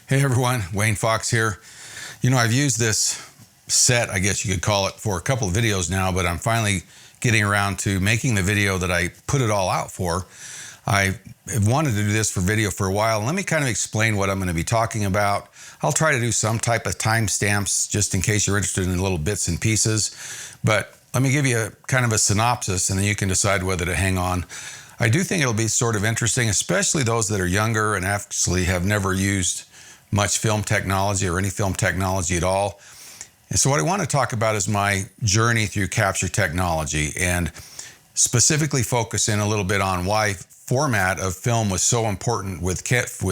Hey everyone, Wayne Fox here. I've used this set, I guess you could call it, for a couple of videos now, but I'm finally getting around to making the video that I put it all out for. I have wanted to do this for video for a while. Let me kind of explain what I'm going to be talking about. I'll try to do some type of timestamps just in case you're interested in little bits and pieces, but let me give you a kind of a synopsis and then you can decide whether to hang on. I do think it'll be sort of interesting, especially those that are younger and actually have never used much film technology or any film technology at all. And so what I want to talk about is my journey through capture technology and specifically focus in a little bit on why format of film was so important with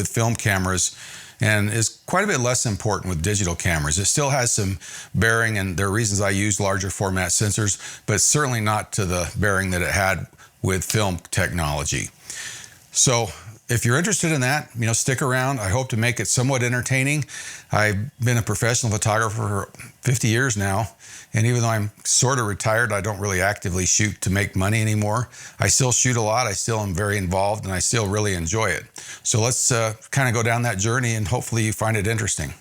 film cameras and is quite a bit less important with digital cameras. It still has some bearing, and there are reasons I use larger format sensors, but certainly not to the bearing that it had with film technology. So if you're interested in that, stick around. I hope to make it somewhat entertaining. I've been a professional photographer for 50 years now, and even though I'm sort of retired, I don't really actively shoot to make money anymore. I still shoot a lot. I still am very involved, and I still really enjoy it. So let's kind of go down that journey, and hopefully you find it interesting.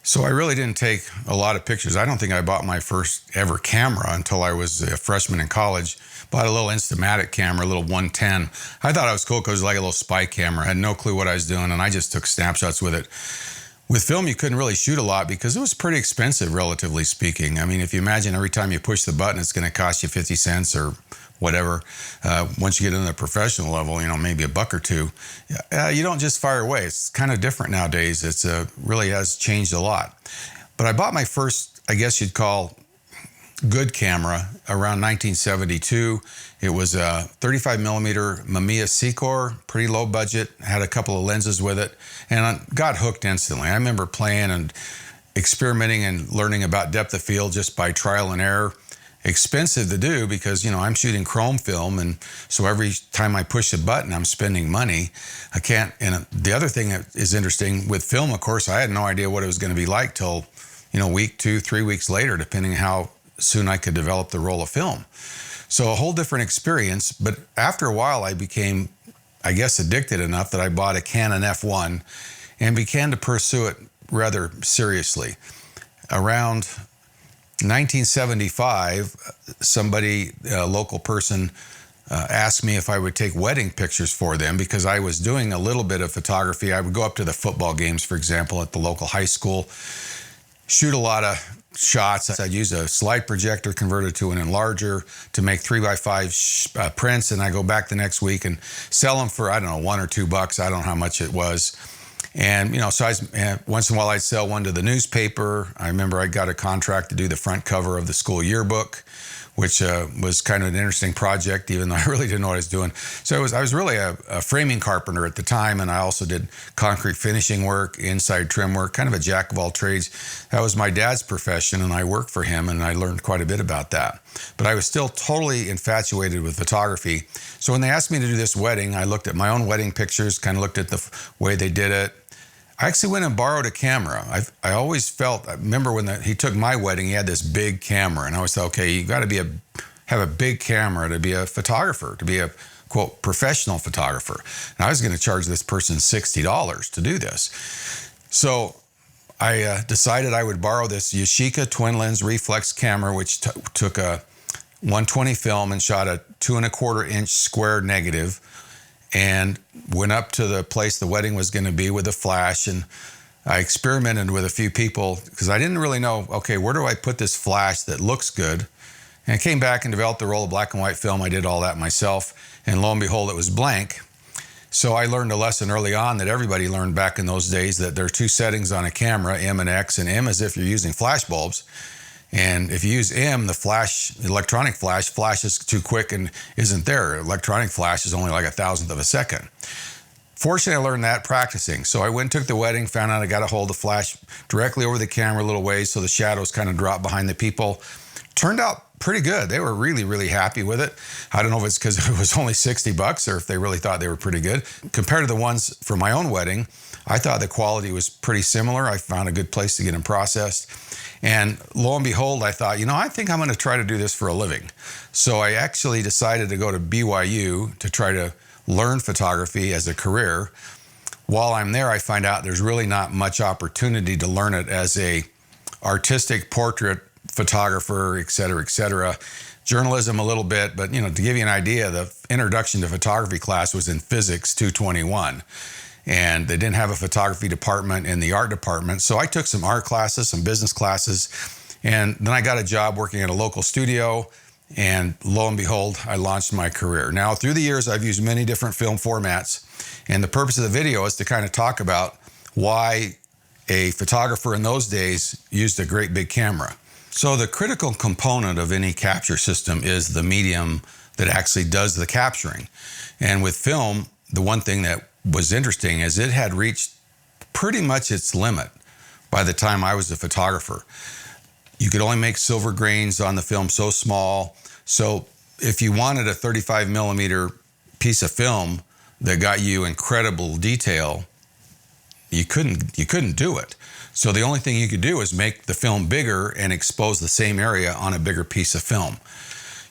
So I really didn't take a lot of pictures. I don't think I bought my first ever camera until I was a freshman in college. Bought a little Instamatic camera, a little 110. I thought it was cool because it was like a little spy camera. I had no clue what I was doing, and I just took snapshots with it. With film, you couldn't really shoot a lot because it was pretty expensive, relatively speaking. I mean, if you imagine every time you push the button, it's going to cost you 50 cents or whatever. Once you get into the professional level, maybe $1 or $2. You don't just fire away. It's kind of different nowadays. It's really has changed a lot. But I bought my first, I guess you'd call, good camera around 1972. It was a 35 millimeter Mamiya Secor, pretty low budget, had a couple of lenses with it, and I got hooked instantly. I remember playing and experimenting and learning about depth of field just by trial and error. Expensive to do because, I'm shooting chrome film, and so every time I push a button, I'm spending money. I can't, and the other thing that is interesting with film, of course, I had no idea what it was going to be like till, week, 2, 3 weeks later, depending how soon I could develop the roll of film. So a whole different experience, but after a while I became, I guess, addicted enough that I bought a Canon F1 and began to pursue it rather seriously. Around 1975, somebody, a local person, asked me if I would take wedding pictures for them because I was doing a little bit of photography. I would go up to the football games, for example, at the local high school, shoot a lot of shots. I'd use a slide projector converted to an enlarger to make 3x5 prints, and I go back the next week and sell them for, I don't know, $1 or $2. I don't know how much it was. And, so once in a while I'd sell one to the newspaper. I remember I got a contract to do the front cover of the school yearbook, which was kind of an interesting project, even though I really didn't know what I was doing. So I was really a framing carpenter at the time, and I also did concrete finishing work, inside trim work, kind of a jack of all trades. That was my dad's profession, and I worked for him, and I learned quite a bit about that. But I was still totally infatuated with photography. So when they asked me to do this wedding, I looked at my own wedding pictures, kind of looked at the way they did it. I actually went and borrowed a camera. I always felt, I remember when he took my wedding, he had this big camera, and I always thought, okay, you got to have a big camera to be a photographer, to be a, quote, professional photographer. And I was going to charge this person $60 to do this. So I decided I would borrow this Yashica twin lens reflex camera, which took a 120 film and shot a 2¼ inch square negative, and went up to the place the wedding was going to be with a flash, and I experimented with a few people because I didn't really know, okay, where do I put this flash that looks good? And I came back and developed a roll of black and white film. I did all that myself, and lo and behold, it was blank. So I learned a lesson early on that everybody learned back in those days, that there are 2 settings on a camera, M and X, and M is if you're using flash bulbs. And if you use M, the electronic flash flashes too quick and isn't there. Electronic flash is only like 1,000th of a second. Fortunately, I learned that practicing. So I went and took the wedding, found out I got to hold the flash directly over the camera a little ways so the shadows kind of drop behind the people. Turned out pretty good. They were really, really happy with it. I don't know if it's because it was only $60 or if they really thought they were pretty good. Compared to the ones for my own wedding, I thought the quality was pretty similar. I found a good place to get them processed. And lo and behold, I thought, I think I'm going to try to do this for a living. So I actually decided to go to BYU to try to learn photography as a career. while I'm there, I find out there's really not much opportunity to learn it as a artistic portrait photographer, et cetera, et cetera. Journalism a little bit, but to give you an idea, the introduction to photography class was in Physics 221. And they didn't have a photography department in the art department. So I took some art classes, some business classes, and then I got a job working at a local studio, and lo and behold, I launched my career. Now, through the years, I've used many different film formats, and the purpose of the video is to kind of talk about why a photographer in those days used a great big camera. So the critical component of any capture system is the medium that actually does the capturing. And with film, the one thing that was interesting is it had reached pretty much its limit by the time I was a photographer. You could only make silver grains on the film so small. So if you wanted a 35 millimeter piece of film that got you incredible detail, you couldn't do it. So the only thing you could do is make the film bigger and expose the same area on a bigger piece of film.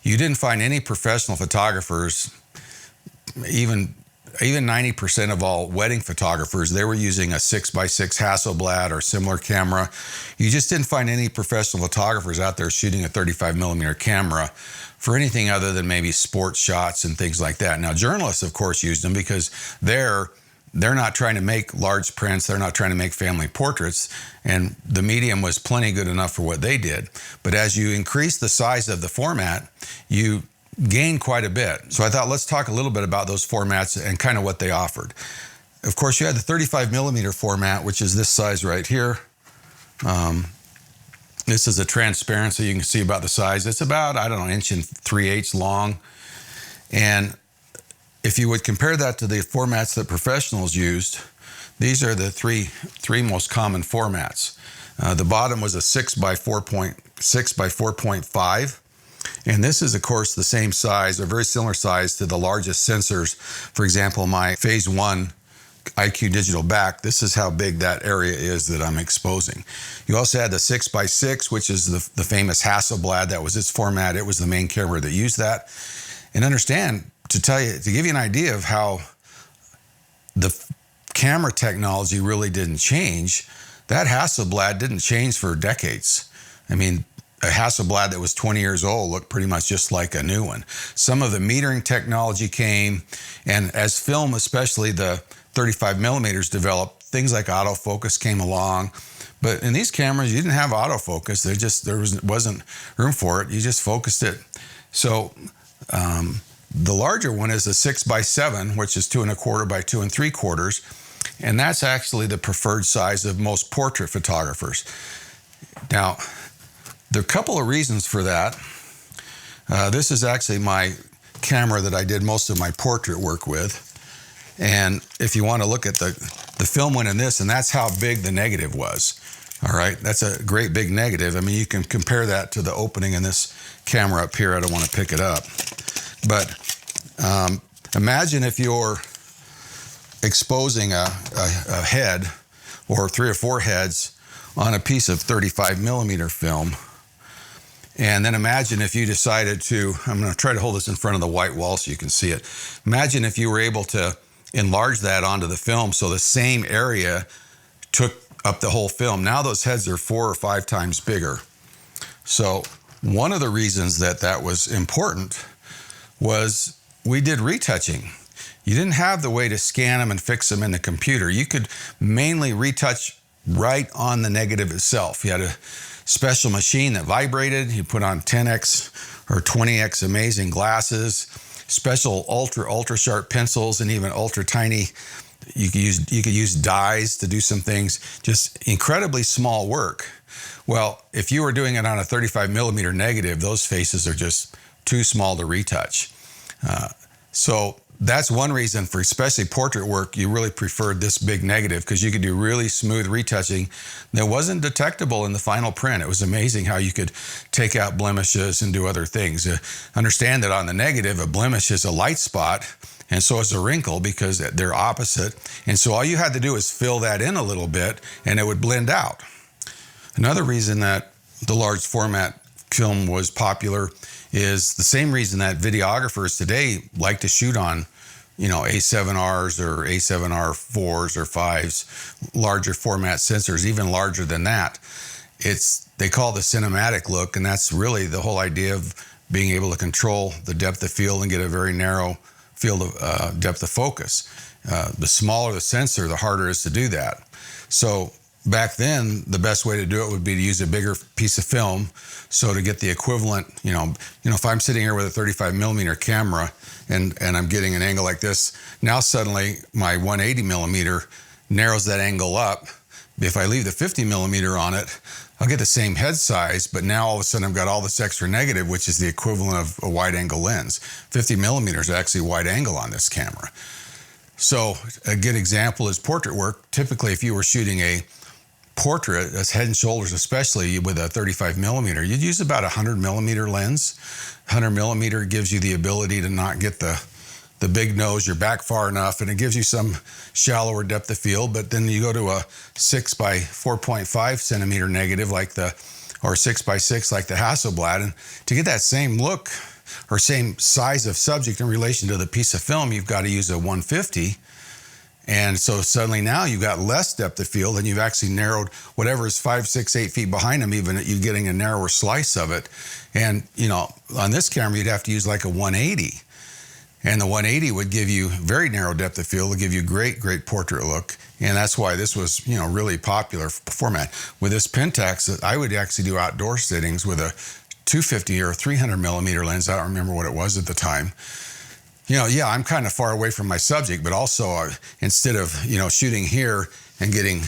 You didn't find any professional photographers, even 90% of all wedding photographers, they were using a 6x6 Hasselblad or similar camera. You just didn't find any professional photographers out there shooting a 35 millimeter camera for anything other than maybe sports shots and things like that. Now, journalists, of course, used them because they're not trying to make large prints. They're not trying to make family portraits. And the medium was plenty good enough for what they did. But as you increase the size of the format, you gain quite a bit. So I thought, let's talk a little bit about those formats and kind of what they offered. Of course, you had the 35 millimeter format, which is this size right here. This is a transparency. You can see about the size. It's about, 1 3/8 long. And if you would compare that to the formats that professionals used, these are the three most common formats. The bottom was a 6x 4.5. And this is, of course, the same size, or very similar size to the largest sensors. For example, my Phase 1 IQ digital back, this is how big that area is that I'm exposing. You also had the 6x6, which is the famous Hasselblad. That was its format. It was the main camera that used that. And understand, to give you an idea of how the camera technology really didn't change, that Hasselblad didn't change for decades. I mean, a Hasselblad that was 20 years old looked pretty much just like a new one. Some of the metering technology came, and as film, especially the 35 millimeters developed, things like autofocus came along. But in these cameras, you didn't have autofocus. There wasn't room for it. You just focused it. So the larger one is a 6x7, which is 2 1/4 by 2 3/4. And that's actually the preferred size of most portrait photographers. Now, there are a couple of reasons for that. This is actually my camera that I did most of my portrait work with. And if you want to look at the film went in this, and that's how big the negative was. All right, that's a great big negative. I mean, you can compare that to the opening in this camera up here. I don't want to pick it up. But imagine if you're exposing a head or 3 or 4 heads on a piece of 35 millimeter film. And then imagine if you decided to, I'm going to try to hold this in front of the white wall so you can see it. Imagine if you were able to enlarge that onto the film so the same area took up the whole film. Now those heads are 4 or 5 times bigger. So one of the reasons that was important was we did retouching. You didn't have the way to scan them and fix them in the computer. You could mainly retouch right on the negative itself. You had a special machine that vibrated. You put on 10x or 20x amazing glasses, special ultra sharp pencils, and even ultra tiny. You could use dyes to do some things. Just incredibly small work. Well, if you were doing it on a 35 millimeter negative, those faces are just too small to retouch. So that's one reason for especially portrait work, you really preferred this big negative, because you could do really smooth retouching that wasn't detectable in the final print. It was amazing how you could take out blemishes and do other things. Understand that on the negative, a blemish is a light spot, and so is a wrinkle because they're opposite. And so all you had to do is fill that in a little bit and it would blend out. Another reason that the large format film was popular is the same reason that videographers today like to shoot on A7Rs or A7R4s or 5s, larger format sensors, even larger than that. They call the cinematic look, and that's really the whole idea of being able to control the depth of field and get a very narrow field of depth of focus. The smaller the sensor, the harder it is to do that. So back then, the best way to do it would be to use a bigger piece of film. So to get the equivalent, if I'm sitting here with a 35 millimeter camera and I'm getting an angle like this, now suddenly my 180 millimeter narrows that angle up. If I leave the 50 millimeter on it, I'll get the same head size, but now all of a sudden I've got all this extra negative, which is the equivalent of a wide angle lens. 50 millimeters is actually wide angle on this camera. So a good example is portrait work. Typically, if you were shooting a portrait, as head and shoulders, especially with a 35 millimeter, you'd use about a 100 millimeter lens. 100 millimeter gives you the ability to not get the big nose, you're back far enough, and it gives you some shallower depth of field. But then you go to a 6 by 4.5 centimeter negative or 6 by 6 like the Hasselblad, and to get that same look or same size of subject in relation to the piece of film, you've got to use a 150. And so suddenly now you've got less depth of field, and you've actually narrowed whatever is 5, 6, 8 feet behind them, even you're getting a narrower slice of it. And, on this camera, you'd have to use like a 180. And the 180 would give you very narrow depth of field, would give you great portrait look. And that's why this was, really popular format. With this Pentax, I would actually do outdoor sittings with a 250 or 300 millimeter lens. I don't remember what it was at the time. I'm kind of far away from my subject, but also instead of, shooting here and getting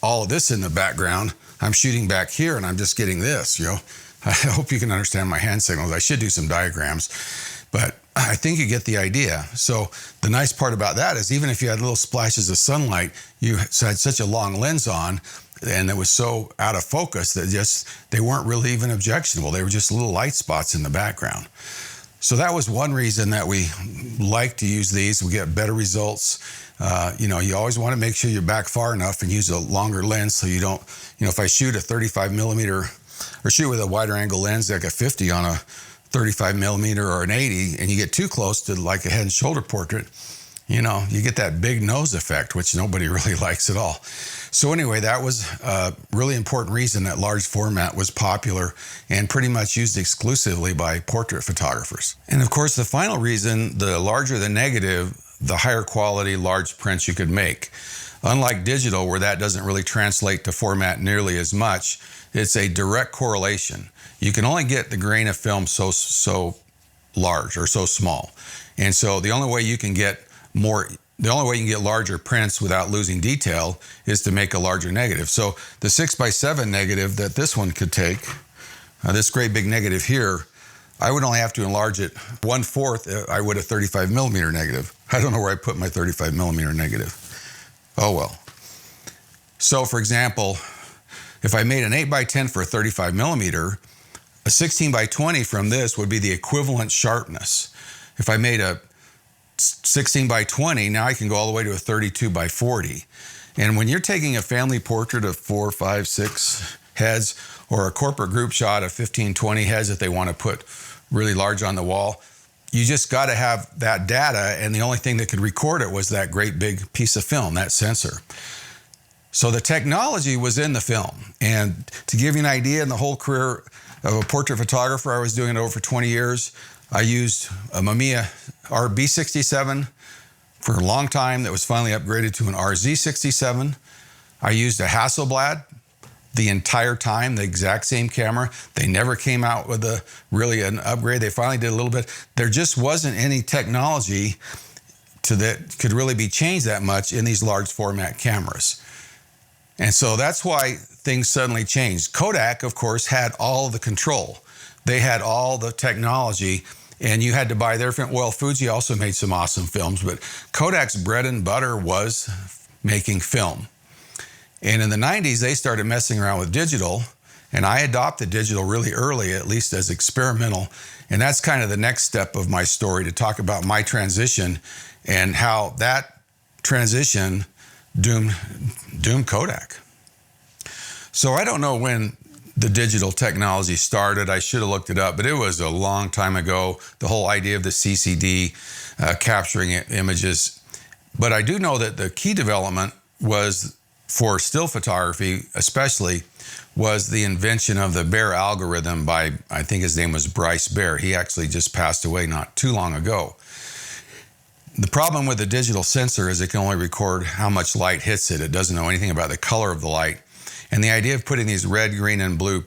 all of this in the background, I'm shooting back here and I'm just getting this, I hope you can understand my hand signals. I should do some diagrams, but I think you get the idea. So the nice part about that is even if you had little splashes of sunlight, you had such a long lens on and it was so out of focus that they weren't really even objectionable. They were just little light spots in the background. So that was one reason that we like to use these. We get better results. You always want to make sure you're back far enough and use a longer lens so you don't, if I shoot a 35 millimeter or shoot with a wider angle lens like a 50 on a 35 millimeter or an 80, and you get too close to like a head and shoulder portrait, you get that big nose effect, which nobody really likes at all. So anyway, that was a really important reason that large format was popular and pretty much used exclusively by portrait photographers. And of course, the final reason, the larger the negative, the higher quality large prints you could make. Unlike digital, where that doesn't really translate to format nearly as much, it's a direct correlation. You can only get the grain of film so large or so small. And so the only way you can get larger prints without losing detail is to make a larger negative. So the 6x7 negative that this one could take, this great big negative here, I would only have to enlarge it 1/4 I would a 35 millimeter negative. I don't know where I put my 35 millimeter negative. Oh well. So for example, if I made an 8x10 for a 35 millimeter, a 16x20 from this would be the equivalent sharpness. If I made a 16x20, now I can go all the way to a 32x40. And when you're taking a family portrait of 4, 5, 6 heads, or a corporate group shot of 15, 20 heads that they want to put really large on the wall, you just got to have that data, and the only thing that could record it was that great big piece of film, that sensor. So the technology was in the film. And to give you an idea, in the whole career of a portrait photographer, I was doing it over 20 years. I used a Mamiya RB67 for a long time that was finally upgraded to an RZ67. I used a Hasselblad the entire time, the exact same camera. They never came out with an upgrade. They finally did a little bit. There just wasn't any technology that could really be changed that much in these large format cameras. And so that's why things suddenly changed. Kodak, of course, had all the control. They had all the technology, and you had to buy their film. Well, Fuji also made some awesome films, but Kodak's bread and butter was making film. And in the 90s, they started messing around with digital, and I adopted digital really early, at least as experimental. And that's kind of the next step of my story, to talk about my transition and how that transition doomed Kodak. So I don't know when the digital technology started. I should have looked it up, but it was a long time ago. The whole idea of the CCD capturing images. But I do know that the key development was for still photography, especially, was the invention of the Bayer algorithm by, I think his name was Bryce Baer. He actually just passed away not too long ago. The problem with the digital sensor is it can only record how much light hits it. It doesn't know anything about the color of the light. And the idea of putting these red, green, and blue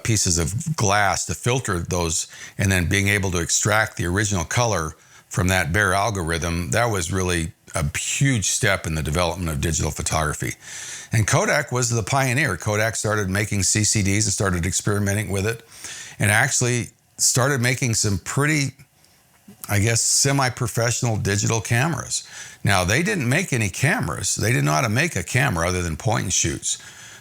pieces of glass to filter those and then being able to extract the original color from that Bayer algorithm, that was really a huge step in the development of digital photography. And Kodak was the pioneer. Kodak started making CCDs and started experimenting with it, and actually started making some pretty, I guess, semi-professional digital cameras. Now, they didn't make any cameras. They didn't know how to make a camera other than point and shoots.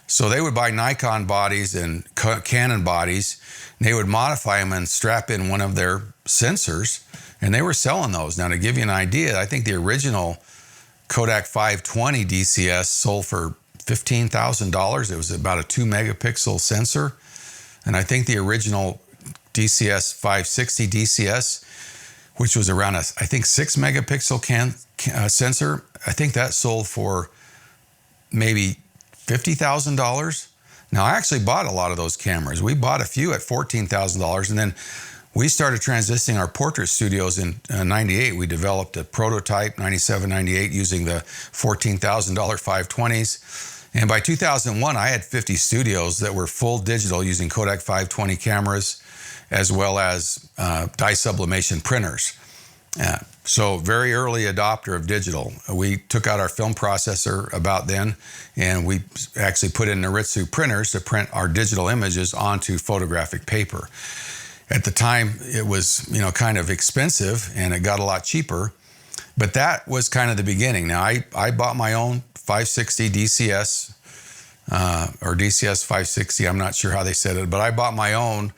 So they would buy Nikon bodies and Canon bodies, and they would modify them and strap in one of their sensors, and they were selling those. Now, to give you an idea, I think the original Kodak 520 DCS sold for $15,000. It was about a 2 megapixel sensor. And I think the original DCS 560 DCS, which was around I think 6 megapixel sensor, I think that sold for maybe $50,000. Now, I actually bought a lot of those cameras. We bought a few at $14,000, and then we started transitioning our portrait studios in 98. We developed a prototype, 97, 98, using the $14,000 520s. And by 2001, I had 50 studios that were full digital using Kodak 520 cameras, as well as dye sublimation printers. So very early adopter of digital. We took out our film processor about then, and we actually put in Noritsu printers to print our digital images onto photographic paper. At the time, it was, kind of expensive, and it got a lot cheaper. But that was kind of the beginning. Now, I bought my own 560 DCS, or DCS 560. I'm not sure how they said it, but I bought my own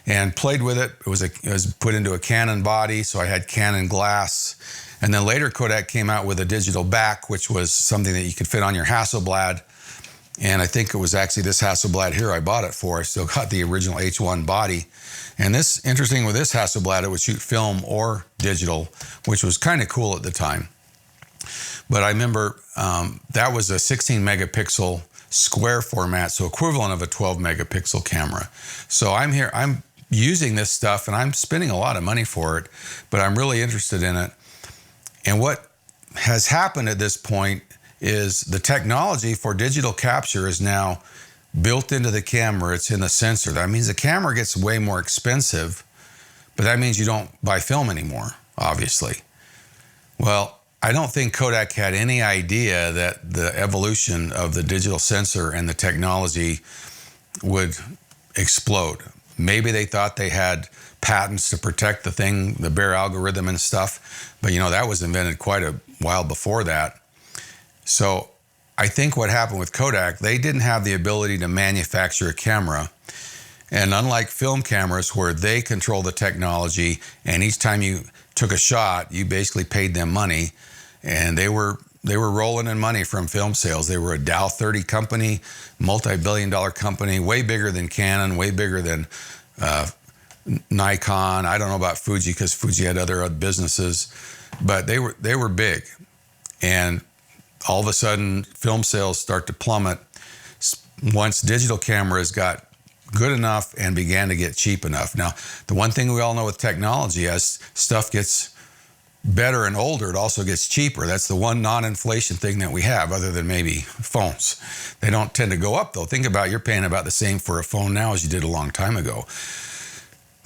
and played with it. It was put into a Canon body, so I had Canon glass. And then later, Kodak came out with a digital back, which was something that you could fit on your Hasselblad. And I think it was actually this Hasselblad here I bought it for. I still got the original H1 body. And this, interesting with this Hasselblad, it would shoot film or digital, which was kind of cool at the time. But I remember that was a 16 megapixel square format, so equivalent of a 12 megapixel camera. So I'm using this stuff, and I'm spending a lot of money for it, but I'm really interested in it. And what has happened at this point is the technology for digital capture is now built into the camera. It's in the sensor. That means the camera gets way more expensive, but that means you don't buy film anymore, obviously. Well, I don't think Kodak had any idea that the evolution of the digital sensor and the technology would explode. Maybe they thought they had patents to protect the thing, the Bayer algorithm and stuff, but that was invented quite a while before that. So I think what happened with Kodak, they didn't have the ability to manufacture a camera. And unlike film cameras where they control the technology, and each time you took a shot, you basically paid them money, and they were rolling in money from film sales. They were a Dow 30 company, multi-billion-dollar company, way bigger than Canon, way bigger than Nikon. I don't know about Fuji because Fuji had other businesses, but they were big. And all of a sudden, film sales start to plummet once digital cameras got good enough and began to get cheap enough. Now, the one thing we all know with technology, as stuff gets better and older, it also gets cheaper. That's the one non-inflation thing that we have, other than maybe phones. They don't tend to go up, though. Think about, you're paying about the same for a phone now as you did a long time ago.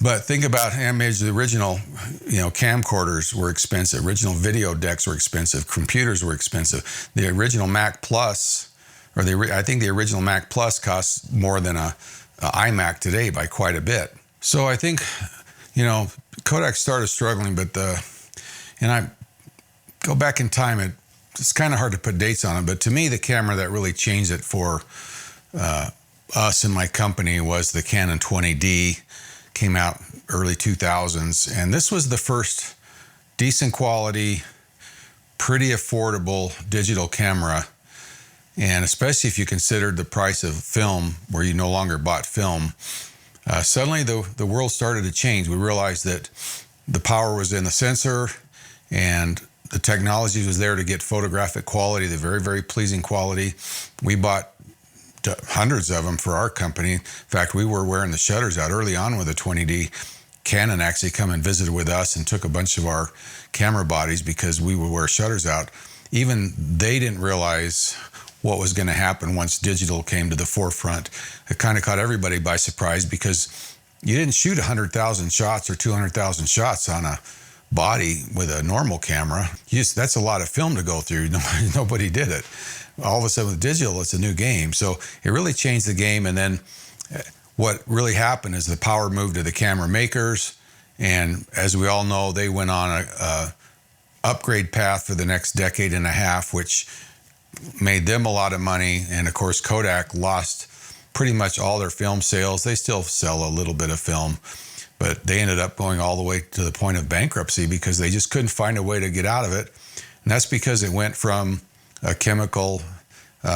But think about the original, camcorders were expensive. Original video decks were expensive. Computers were expensive. The original Mac Plus, I think the original Mac Plus costs more than a iMac today by quite a bit. So I think, Kodak started struggling, and I go back in time, it's kind of hard to put dates on it, but to me, the camera that really changed it for us and my company was the Canon 20D. Came out early 2000s, and this was the first decent quality, pretty affordable digital camera And especially if you considered the price of film, where you no longer bought film, suddenly the world started to change. We realized that the power was in the sensor, and the technology was there to get photographic quality, the very, very pleasing quality. We bought hundreds of them for our company. In fact, we were wearing the shutters out early on with the 20D. Canon actually come and visited with us and took a bunch of our camera bodies because we would wear shutters out. Even they didn't realize what was going to happen once digital came to the forefront. It kind of caught everybody by surprise, because you didn't shoot 100,000 shots or 200,000 shots on a body with a normal camera. That's a lot of film to go through. Nobody did it. All of a sudden with digital, it's a new game. So it really changed the game. And then what really happened is the power moved to the camera makers. And as we all know, they went on a upgrade path for the next decade and a half, which made them a lot of money. And of course, Kodak lost pretty much all their film sales. They still sell a little bit of film, but they ended up going all the way to the point of bankruptcy because they just couldn't find a way to get out of it. And that's because it went from a chemical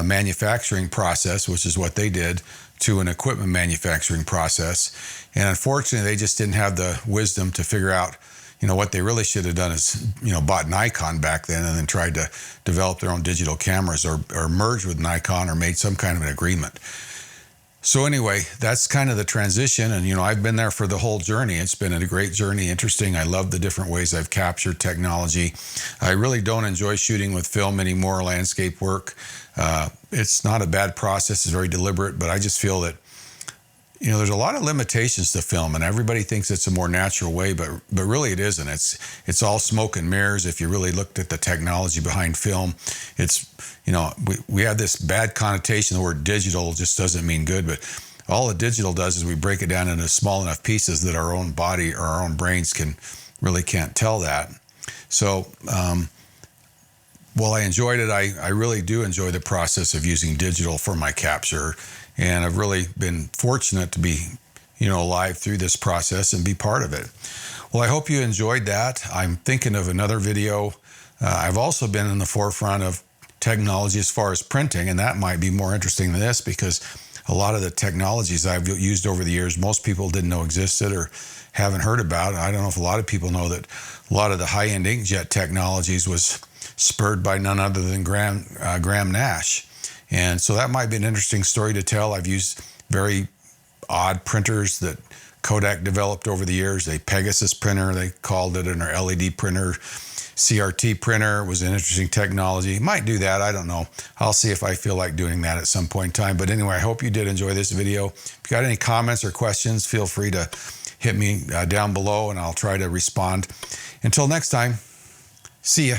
manufacturing process, which is what they did, to an equipment manufacturing process. And unfortunately, they just didn't have the wisdom to figure out, what they really should have done is, bought Nikon back then and then tried to develop their own digital cameras, or merged with Nikon, or made some kind of an agreement. So anyway, that's kind of the transition. And, I've been there for the whole journey. It's been a great journey, interesting. I love the different ways I've captured technology. I really don't enjoy shooting with film anymore, landscape work. It's not a bad process. It's very deliberate, but I just feel that, there's a lot of limitations to film, and everybody thinks it's a more natural way, but really it isn't. It's all smoke and mirrors. If you really looked at the technology behind film, it's, we have this bad connotation. The word digital just doesn't mean good, but all the digital does is we break it down into small enough pieces that our own body or our own brains can't tell that. So, while I enjoyed it, I really do enjoy the process of using digital for my capture. And I've really been fortunate to be, alive through this process and be part of it. Well, I hope you enjoyed that. I'm thinking of another video. I've also been in the forefront of technology as far as printing, and that might be more interesting than this, because a lot of the technologies I've used over the years, most people didn't know existed or haven't heard about. I don't know if a lot of people know that a lot of the high-end inkjet technologies was spurred by none other than Graham Nash. And so that might be an interesting story to tell. I've used very odd printers that Kodak developed over the years. A Pegasus printer, they called it, and our LED printer. CRT printer was an interesting technology. Might do that, I don't know. I'll see if I feel like doing that at some point in time. But anyway, I hope you did enjoy this video. If you got any comments or questions, feel free to hit me down below, and I'll try to respond. Until next time, see ya.